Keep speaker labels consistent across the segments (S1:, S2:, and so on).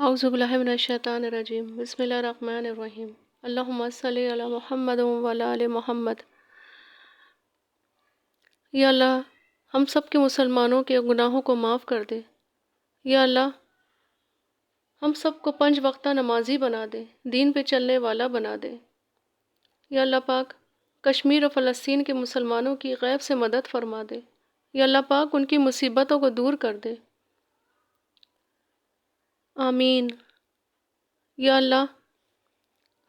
S1: اعوذ باللہ من الشیطان الرجیم بسم اللہ الرحمن الرحیم اللہم صلی علی محمد وعلی آل محمد۔ یا اللہ ہم سب کے مسلمانوں کے گناہوں کو معاف کر دے۔ یا اللہ ہم سب کو 5 وقتہ نمازی بنا دے، دین پہ چلنے والا بنا دے۔ یا اللہ پاک کشمیر و فلسطین کے مسلمانوں کی غیب سے مدد فرما دے۔ یا اللہ پاک ان کی مصیبتوں کو دور کر دے، آمین۔ یا اللہ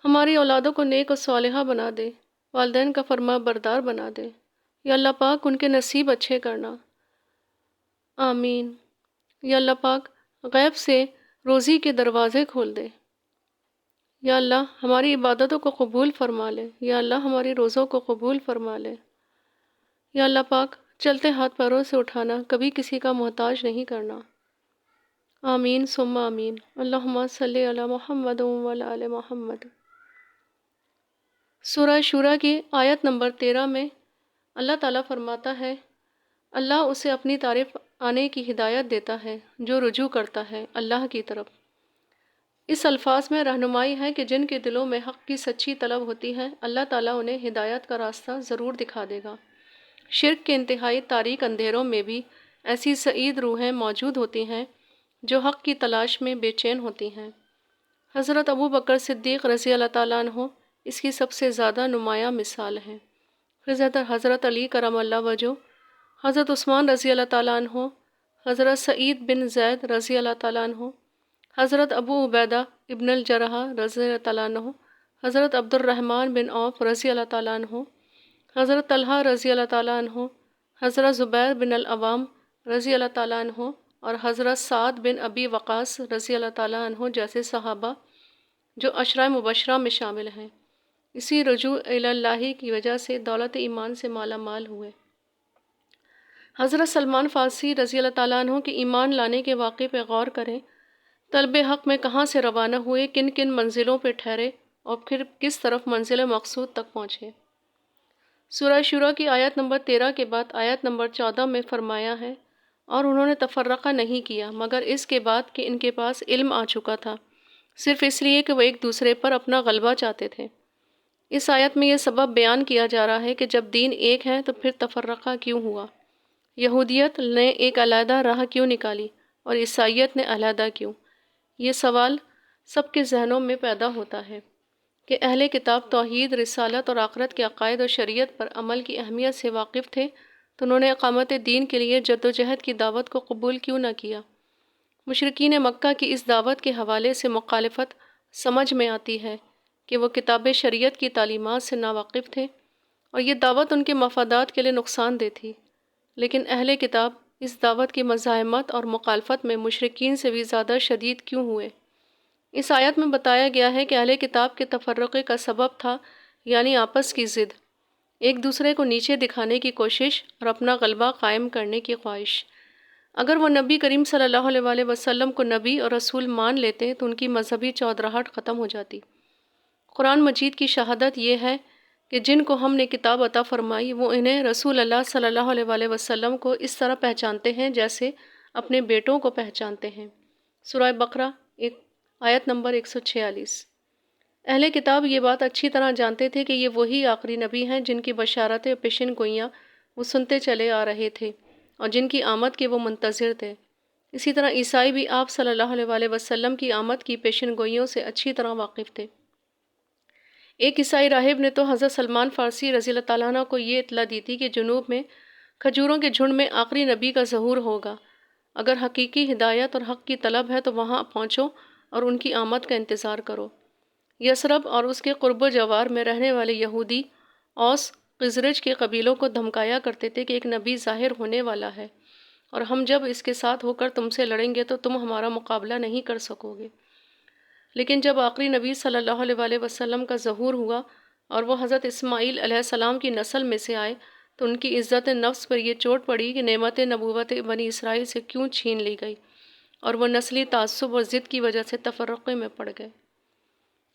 S1: ہماری اولادوں کو نیک و صالحہ بنا دے، والدین کا فرما بردار بنا دے۔ یا اللہ پاک ان کے نصیب اچھے کرنا، آمین۔ یا اللہ پاک غیب سے روزی کے دروازے کھول دے۔ یا اللہ ہماری عبادتوں کو قبول فرما لے۔ یا اللہ ہماری روزوں کو قبول فرما لے۔ یا اللہ پاک چلتے ہاتھ پیروں سے اٹھانا، کبھی کسی کا محتاج نہیں کرنا، آمین ثم آمین۔ اللہم صلی علی محمد وعلی آل محمد۔ سورہ شورا کی آیت نمبر 13 میں اللہ تعالیٰ فرماتا ہے، اللہ اسے اپنی طرف آنے کی ہدایت دیتا ہے جو رجوع کرتا ہے اللہ کی طرف۔ اس الفاظ میں رہنمائی ہے کہ جن کے دلوں میں حق کی سچی طلب ہوتی ہے، اللہ تعالیٰ انہیں ہدایت کا راستہ ضرور دکھا دے گا۔ شرک کے انتہائی تاریک اندھیروں میں بھی ایسی سعید روحیں موجود ہوتی ہیں جو حق کی تلاش میں بے چین ہوتی ہیں۔ حضرت ابو بکر صدیق رضی اللہ تعالیٰ عنہ اس کی سب سے زیادہ نمایاں مثال ہیں۔ حضرت علی کرم اللہ وجہ، حضرت عثمان رضی اللہ تعالیٰ عنہ، حضرت سعید بن زید رضی اللہ تعالیٰ عنہ، حضرت ابو عبیدہ ابن الجرح رضی اللہ تعالیٰ عنہ، حضرت عبد الرحمن بن عوف رضی اللہ تعالیٰ عنہ، حضرت طلحہ رضی اللہ تعالیٰ عنہ، حضرت زبیر بن العوام رضی اللہ تعالیٰ عنہ اور حضرت سعد بن ابی وقاص رضی اللہ تعالیٰ عنہ جیسے صحابہ جو عشرہ مبشرہ میں شامل ہیں، اسی رجوع الی اللہ کی وجہ سے دولت ایمان سے مالا مال ہوئے۔ حضرت سلمان فارسی رضی اللہ تعالیٰ عنہ کے ایمان لانے کے واقعے پہ غور کریں۔ طلب حق میں کہاں سے روانہ ہوئے، کن کن منزلوں پہ ٹھہرے اور پھر کس طرف منزل مقصود تک پہنچے۔ سورہ شورا کی آیت نمبر 13 کے بعد آیت نمبر 14 میں فرمایا ہے، اور انہوں نے تفرقہ نہیں کیا مگر اس کے بعد کہ ان کے پاس علم آ چکا تھا، صرف اس لیے کہ وہ ایک دوسرے پر اپنا غلبہ چاہتے تھے۔ اس آیت میں یہ سبب بیان کیا جا رہا ہے کہ جب دین ایک ہے تو پھر تفرقہ کیوں ہوا، یہودیت نے ایک علیحدہ راہ کیوں نکالی اور عیسائیت نے علیحدہ کیوں۔ یہ سوال سب کے ذہنوں میں پیدا ہوتا ہے کہ اہل کتاب توحید، رسالت اور آخرت کے عقائد اور شریعت پر عمل کی اہمیت سے واقف تھے تو انہوں نے اقامت دین کے لیے جدوجہد کی دعوت کو قبول کیوں نہ کیا۔ مشرکین مکہ کی اس دعوت کے حوالے سے مخالفت سمجھ میں آتی ہے کہ وہ کتاب شریعت کی تعلیمات سے ناواقف تھے اور یہ دعوت ان کے مفادات کے لیے نقصان دہ تھی، لیکن اہل کتاب اس دعوت کی مزاحمت اور مخالفت میں مشرکین سے بھی زیادہ شدید کیوں ہوئے۔ اس آیت میں بتایا گیا ہے کہ اہل کتاب کے تفرقے کا سبب تھا یعنی آپس کی ضد، ایک دوسرے کو نیچے دکھانے کی کوشش اور اپنا غلبہ قائم کرنے کی خواہش۔ اگر وہ نبی کریم صلی اللہ علیہ وآلہ وسلم کو نبی اور رسول مان لیتے تو ان کی مذہبی چودراہٹ ختم ہو جاتی۔ قرآن مجید کی شہادت یہ ہے کہ جن کو ہم نے کتاب عطا فرمائی وہ انہیں رسول اللہ صلی اللہ علیہ وآلہ وسلم کو اس طرح پہچانتے ہیں جیسے اپنے بیٹوں کو پہچانتے ہیں۔ سورہ بقرہ آیت نمبر 146۔ اہل کتاب یہ بات اچھی طرح جانتے تھے کہ یہ وہی آخری نبی ہیں جن کی بشارتیں اور پیشن گوئیاں وہ سنتے چلے آ رہے تھے اور جن کی آمد کے وہ منتظر تھے۔ اسی طرح عیسائی بھی آپ صلی اللہ علیہ وآلہ وسلم کی آمد کی پیشن گوئیوں سے اچھی طرح واقف تھے۔ ایک عیسائی راہب نے تو حضرت سلمان فارسی رضی اللہ تعالیٰ عنہ کو یہ اطلاع دی تھی کہ جنوب میں کھجوروں کے جھنڈ میں آخری نبی کا ظہور ہوگا، اگر حقیقی ہدایت اور حق کی طلب ہے تو وہاں پہنچو اور ان کی آمد کا انتظار کرو۔ یثرب اور اس کے قرب و جوار میں رہنے والے یہودی اوس خزرج کے قبیلوں کو دھمکایا کرتے تھے کہ ایک نبی ظاہر ہونے والا ہے اور ہم جب اس کے ساتھ ہو کر تم سے لڑیں گے تو تم ہمارا مقابلہ نہیں کر سکو گے۔ لیکن جب آخری نبی صلی اللہ علیہ وآلہ وسلم کا ظہور ہوا اور وہ حضرت اسماعیل علیہ السلام کی نسل میں سے آئے تو ان کی عزت نفس پر یہ چوٹ پڑی کہ نعمت نبوت بنی اسرائیل سے کیوں چھین لی گئی، اور وہ نسلی تعصب اور ضد کی وجہ سے تفرقے میں پڑ گئے۔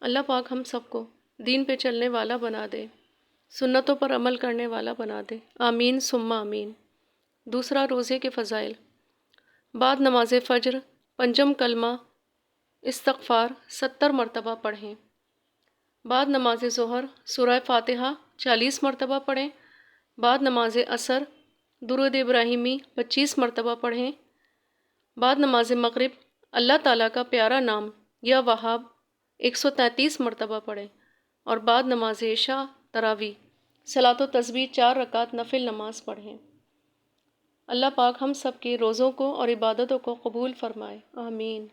S1: اللہ پاک ہم سب کو دین پہ چلنے والا بنا دے، سنتوں پر عمل کرنے والا بنا دے، آمین ثم آمین۔ دوسرا، روزے کے فضائل۔ بعد نماز فجر پنجم کلمہ استغفار 70 مرتبہ پڑھیں۔ بعد نماز ظہر سورہ فاتحہ 40 مرتبہ پڑھیں۔ بعد نماز عصر درود ابراہیمی 25 مرتبہ پڑھیں۔ بعد نماز مغرب اللہ تعالیٰ کا پیارا نام یا وہاب 133 مرتبہ پڑھیں، اور بعد نماز عشاء تراویح صلاۃ و تسبیح 4 رکعت نفل نماز پڑھیں۔ اللہ پاک ہم سب کے روزوں کو اور عبادتوں کو قبول فرمائے، آمین۔